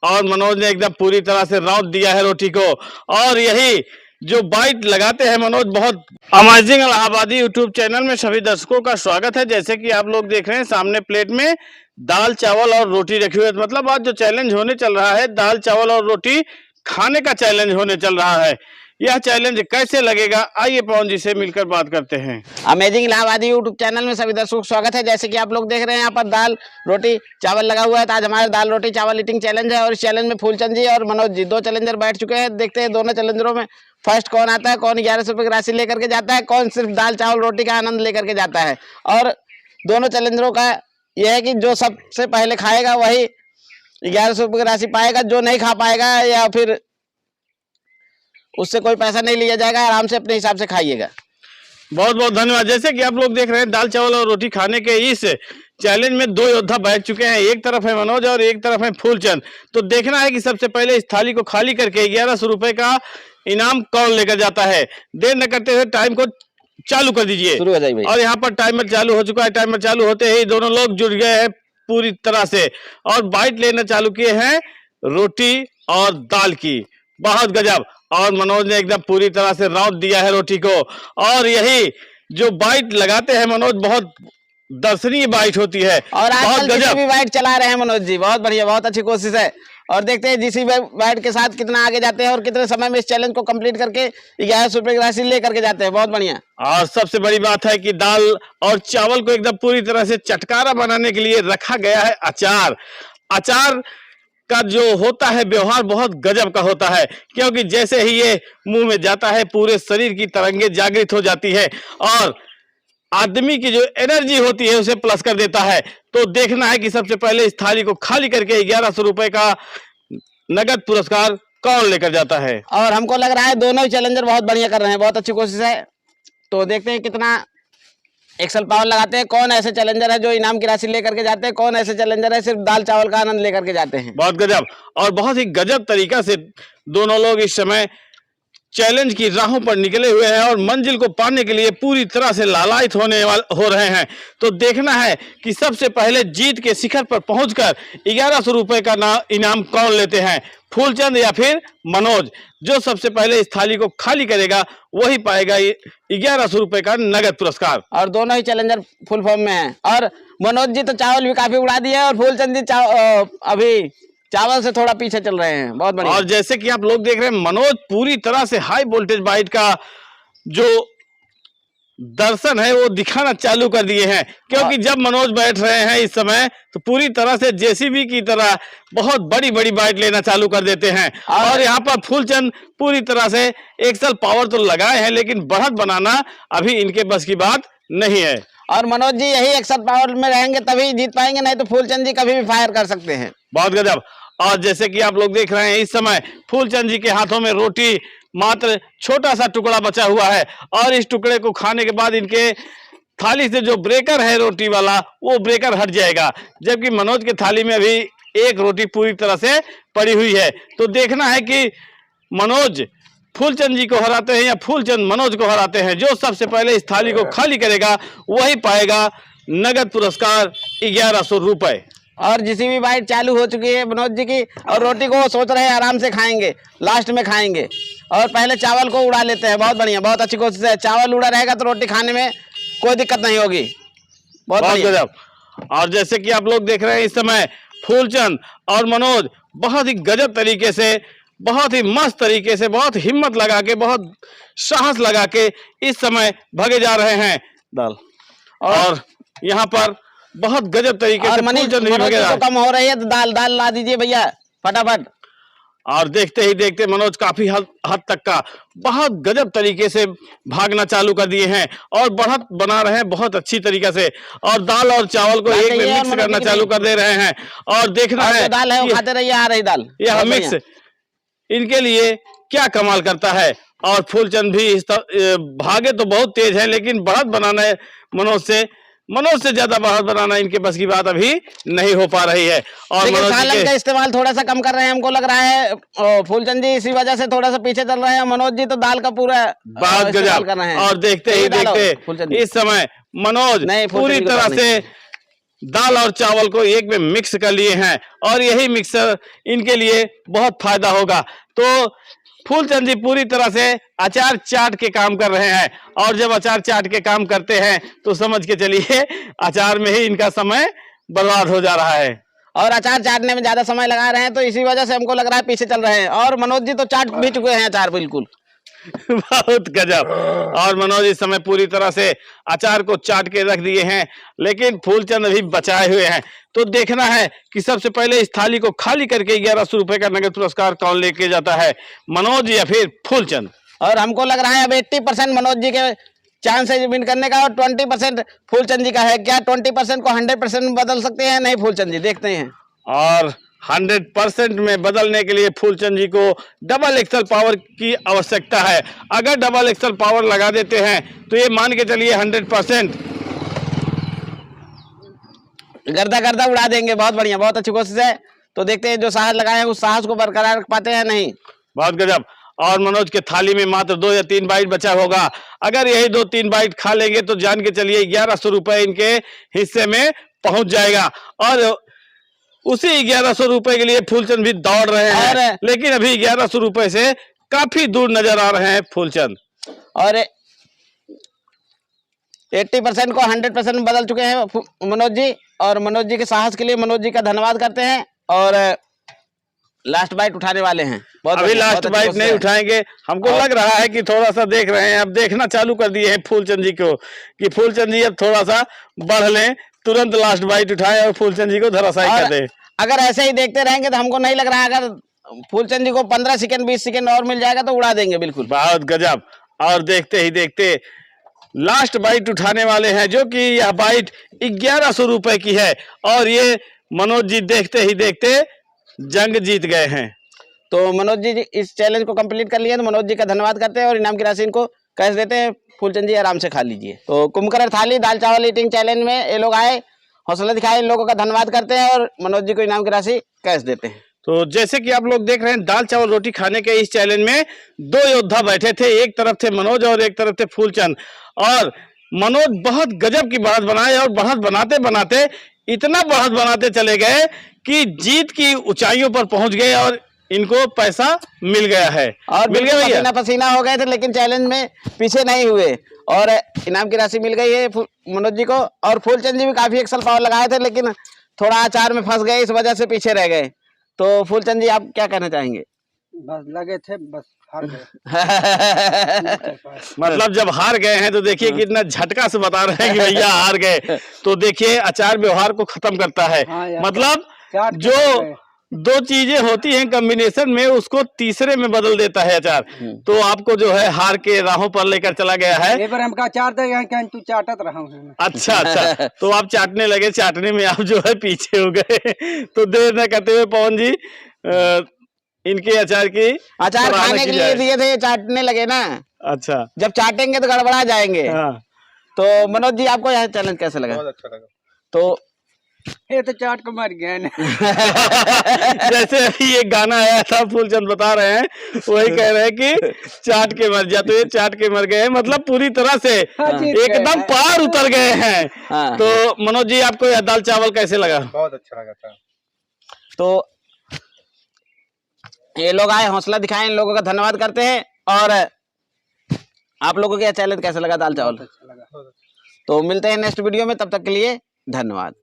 और मनोज ने एकदम पूरी तरह से रौंद दिया है रोटी को। और यही जो बाइट लगाते हैं मनोज, बहुत अमेजिंग इलाहाबादी यूट्यूब चैनल में सभी दर्शकों का स्वागत है। जैसे कि आप लोग देख रहे हैं सामने प्लेट में दाल चावल और रोटी रखी हुई है। मतलब आज जो चैलेंज होने चल रहा है, दाल चावल और रोटी खाने का चैलेंज होने चल रहा है। यह चैलेंज कैसे लगेगा, आइए पवन जी से मिलकर बात करते हैं। अमेजिंग इलाहाबादी यूट्यूब चैनल में सभी दर्शकों का स्वागत है। जैसे कि आप लोग देख रहे हैं यहाँ पर दाल रोटी चावल लगा हुआ है। तो आज हमारा दाल रोटी चावल ईटिंग चैलेंज है और इस चैलेंज में फूलचंद जी और मनोज जी दो चैलेंजर बैठ चुके हैं। देखते हैं दोनों चैलेंजरों में फर्स्ट कौन आता है, कौन 1100 रुपये की राशि लेकर के जाता है, कौन सिर्फ दाल चावल रोटी का आनंद लेकर के जाता है। और दोनों चैलेंजरों का यह है कि जो सबसे पहले खाएगा वही 1100 रुपये की राशि पाएगा। जो नहीं खा पाएगा या फिर उससे कोई पैसा नहीं लिया जाएगा। आराम से अपने हिसाब से खाइएगा। बहुत बहुत धन्यवाद। जैसे कि आप लोग देख रहे हैं दाल चावल और रोटी खाने के इस चैलेंज में दो योद्धा बैठ चुके हैं। एक तरफ है मनोज और एक तरफ है फूलचंद। तो देखना है कि सबसे पहले इस थाली को खाली करके 1100 रुपए का इनाम कौन लेकर जाता है। देर न करते हुए टाइम को चालू कर दीजिए। शुरू हो जाइए भाई। और यहाँ पर टाइमर चालू हो चुका है। टाइमर चालू होते ही दोनों लोग जुड़ गए हैं पूरी तरह से और बाइट लेना चालू किए हैं रोटी और दाल की। बहुत गजब। और मनोज ने एकदम पूरी तरह से रौंद दिया है रोटी को। और यही जो बाइट लगाते हैं मनोज, बहुत दर्शनीय बाइट होती है। और बहुत आजकल जिसी गजब भी बाइट चला रहे हैं मनोज जी, बहुत बढ़िया, बहुत अच्छी कोशिश है। और देखते हैं जिसी बाइट के साथ कितना आगे जाते हैं और कितने समय में इस चैलेंज को कंप्लीट करके 1100 रुपये की राशि ले करके जाते हैं। बहुत बढ़िया। और सबसे बड़ी बात है कि दाल और चावल को एकदम पूरी तरह से चटकारा बनाने के लिए रखा गया है अचार। अचार का जो होता है व्यवहार बहुत गजब का होता है, क्योंकि जैसे ही ये मुंह में जाता है पूरे शरीर की तरंगे जागृत हो जाती है और आदमी की जो एनर्जी होती है उसे प्लस कर देता है। तो देखना है कि सबसे पहले इस थाली को खाली करके 1100 रुपए का नगद पुरस्कार कौन लेकर जाता है। और हमको लग रहा है दोनों ही चैलेंजर बहुत बढ़िया कर रहे हैं, बहुत अच्छी कोशिश है। तो देखते हैं कितना एक्सल पावर लगाते हैं। कौन ऐसे चैलेंजर है जो इनाम की राशि लेकर के जाते हैं, कौन ऐसे चैलेंजर है सिर्फ दाल चावल का आनंद लेकर के जाते हैं। बहुत गजब। और बहुत ही गजब तरीका से दोनों लोग इस समय चैलेंज की राहों पर निकले हुए हैं और मंजिल को पाने के लिए पूरी तरह से लालायित हो रहे हैं। तो देखना है कि सबसे पहले जीत के शिखर पर पहुंचकर 1100 रुपए का इनाम कौन लेते हैं, फूलचंद या फिर मनोज। जो सबसे पहले इस थाली को खाली करेगा वही पाएगा 1100 रुपए का नगद पुरस्कार। और दोनों ही चैलेंजर फुल फॉर्म में हैं। और मनोज जी तो चावल भी काफी उड़ा दिए और फूलचंद जी अभी चावल से थोड़ा पीछे चल रहे हैं। बहुत बढ़िया। और जैसे कि आप लोग देख रहे हैं मनोज पूरी तरह से हाई वोल्टेज बाइट का जो दर्शन है वो दिखाना चालू कर दिए हैं, क्योंकि जब मनोज बैठ रहे हैं इस समय तो पूरी तरह से जेसीबी की तरह बहुत बड़ी बड़ी बाइट लेना चालू कर देते हैं। और यहाँ पर फूलचंद पूरी तरह से एक्सल पावर तो लगाए हैं, लेकिन बढ़त बनाना अभी इनके बस की बात नहीं है। और मनोज जी यही एक्सल पावर में रहेंगे तभी जीत पाएंगे, नहीं तो फूलचंद जी कभी भी फायर कर सकते हैं। बहुत गजब। और जैसे कि आप लोग देख रहे हैं इस समय फूलचंद जी के हाथों में रोटी मात्र छोटा सा टुकड़ा बचा हुआ है और इस टुकड़े को खाने के बाद इनके थाली से जो ब्रेकर है रोटी वाला वो ब्रेकर हट जाएगा, जबकि मनोज के थाली में अभी एक रोटी पूरी तरह से पड़ी हुई है। तो देखना है कि मनोज फूलचंद जी को हराते हैं या फूलचंद मनोज को हराते हैं। जो सबसे पहले इस थाली को खाली करेगा वही पाएगा नगद पुरस्कार 1100 रुपए। और जिसी भी बाइट चालू हो चुकी है मनोज जी की, और रोटी को सोच रहे हैं आराम से खाएंगे, लास्ट में खाएंगे। और पहले चावल को उड़ा लेते हैं। बहुत बढ़िया, बहुत अच्छी कोशिश है। चावल उड़ा रहेगा तो रोटी खाने में कोई दिक्कत नहीं होगी। बहुत गजब। और जैसे कि आप लोग देख रहे हैं इस समय फूलचंद और मनोज बहुत ही गजब तरीके से, बहुत ही मस्त तरीके से, बहुत हिम्मत लगा के, बहुत साहस लगा के इस समय भगे जा रहे हैं दाल। और यहाँ पर बहुत गजब तरीके से तो कम हो रही है तो दाल ला दीजिए भैया फटाफट। और देखते ही देखते मनोज काफी हद तक का बहुत गजब तरीके से भागना चालू कर दिए हैं और बढ़त बना रहे हैं बहुत अच्छी तरीके से। और दाल और चावल को एक में मिक्स करना चालू कर दे रहे हैं। और देखना है दाल है वो खाते रहिए, आ रही दाल, यह मिक्स इनके लिए क्या कमाल करता है। और फूलचंद भी भागे तो बहुत तेज है, लेकिन बढ़त बनाना मनोज से ज्यादा बढ़त बनाना इनके बस की बात अभी नहीं हो पा रही है। और सालन का इस्तेमाल थोड़ा सा कम कर रहे हैं हमको लग रहा है फूलचंद जी, इसी वजह से थोड़ा सा पीछे चल रहे हैं। मनोज जी तो दाल का पूरा बात गजब कर रहे हैं। और देखते ही देखते इस समय मनोज पूरी तरह से दाल और चावल को एक में मिक्स कर लिए हैं और यही मिक्सर इनके लिए बहुत फायदा होगा। तो फूलचंद जी पूरी तरह से अचार चाट के काम कर रहे हैं और जब अचार चाट के काम करते हैं तो समझ के चलिए अचार में ही इनका समय बर्बाद हो जा रहा है। और अचार चाटने में ज्यादा समय लगा रहे हैं तो इसी वजह से हमको लग रहा है पीछे चल रहे हैं। और मनोज जी तो चाट भी चुके हैं अचार बिल्कुल। बहुत गजब। और मनोज इस समय पूरी तरह से अचार को चाट के रख दिए हैं, लेकिन फूलचंद अभी बचाए हुए हैं। तो देखना है कि सबसे पहले इस थाली को खाली करके 1100 रुपए का नगद पुरस्कार कौन लेके जाता है, मनोज या फिर फूलचंद। और हमको लग रहा है अब 80% मनोज जी के चांस है विन करने का और 20% फूलचंद जी का है। क्या 20% को 100% में बदल सकते हैं? नहीं फूलचंद जी, देखते हैं। और 100% में बदलने के लिए फूलचंद जी को डबल एक्सल पावर की आवश्यकता है। अगर डबल एक्सल पावर लगा देते हैं तो ये मान के चलिए 100% गर्दा गर्दा उड़ा देंगे। बहुत बढ़िया, बहुत अच्छी कोशिश है। तो देखते हैं जो साहस लगाए हैं उस साहस को बरकरार रख पाते हैं नहीं। बहुत गजब। और मनोज के थाली में मात्र 2 या 3 बाइट बचा होगा। अगर यही 2-3 बाइट खा लेंगे तो जान के चलिए 1100 रुपए इनके हिस्से में पहुंच जाएगा। और उसी 1100 रुपए के लिए फूलचंद भी दौड़ रहे हैं, लेकिन अभी 1100 रुपए से काफी दूर नजर आ रहे हैं फूलचंद। और 80% को 100% में बदल चुके हैं मनोज जी। और मनोज जी के साहस के लिए मनोज जी का धन्यवाद करते हैं। और लास्ट बाइट उठाने वाले हैं। अभी लास्ट बाइट नहीं उठाएंगे। हमको लग रहा है कि थोड़ा सा देख रहे हैं, अब देखना चालू कर दिए हैं फूलचंद जी को कि फूलचंद जी अब थोड़ा सा बढ़ लें, तुरंत लास्ट बाइट उठाएं और फूलचंद जी को धराशायी कर दें। अगर ऐसे ही देखते रहेंगे तो हमको नहीं लग रहा है, अगर फूलचंद जी को 15 सेकंड 20 सेकंड और मिल जाएगा तो उड़ा देंगे बिल्कुल। बहुत गजब। और देखते ही देखते लास्ट बाइट उठाने वाले हैं, जो कि यह बाइट 1100 रुपए की है। और ये मनोज जी देखते ही देखते जंग जीत गए हैं। तो मनोज जी इस चैलेंज को कंप्लीट कर लिए तो मनोज जी का धन्यवाद करते हैं और इनाम की राशि इनको कैश देते हैं। फूलचंद जी आराम से खा लीजिए। तो कुंभकर्ण थाली दाल चावल ईटिंग चैलेंज में ये लोग आए, हौसला दिखाए, इन लोगों का धन्यवाद करते हैं और मनोज जी को इनाम की राशि कैश देते हैं। तो जैसे कि आप लोग देख रहे हैं, दाल चावल रोटी खाने के इस चैलेंज में 2 योद्धा बैठे थे। एक तरफ थे मनोज और एक तरफ थे फूलचंद। और मनोज बहुत गजब की बढ़त बनाए और बढ़त बनाते बनाते इतना बढ़त बनाते चले गए कि जीत की ऊंचाइयों पर पहुंच गए और इनको पैसा मिल गया है। और मिल गया, पसीना पसीना हो गए थे, लेकिन चैलेंज में पीछे नहीं हुए और इनाम की राशि मिल गई है मनोज जी को। और फूलचंद जी भी काफी एक्सल पावर लगाए थे, लेकिन थोड़ा अचार में फंस गए, इस वजह से पीछे रह गए। तो फूलचंद जी आप क्या कहना चाहेंगे? बस लगे थे, बस हार गए। मतलब जब हार गए हैं तो देखिए कितना झटका से बता रहे हैं कि भैया हार गए। तो देखिए अचार व्यवहार को खत्म करता है। मतलब जो 2 चीजें होती हैं कॉम्बिनेशन में, उसको तीसरे में बदल देता है अचार। तो आपको जो है हार के राहों पर लेकर चला गया है। ये पर हमका चार दे तू चाटत रहा हूँ। अच्छा अच्छा। तो आप चाटने लगे, चाटने में आप जो है पीछे हो गए। तो देर न करते हुए पवन जी इनके अचार खाने के लिए दिए थे, चाटने लगे ना। अच्छा, जब चाटेंगे तो गड़बड़ा जाएंगे। हाँ। तो मनोज जी आपको यह चैलेंज कैसे लगा? बहुत अच्छा लगा। तो ये तो चाट को मर गए ना। जैसे अभी ये गाना आया था, फूलचंद बता रहे हैं, वही कह रहे हैं कि चाट के मर जा। तो ये चाट के मर गए, मतलब पूरी तरह से एकदम पार उतर गए हैं। हाँ। तो मनोज जी आपको यह दाल चावल कैसे लगा? बहुत अच्छा लगा था। तो ये लोग आए, हौसला दिखाए, इन लोगों का धन्यवाद करते हैं। और आप लोगों को यह चैलेंज कैसे लगा दाल चावल? अच्छा लगा। तो मिलते हैं नेक्स्ट वीडियो में, तब तक के लिए धन्यवाद।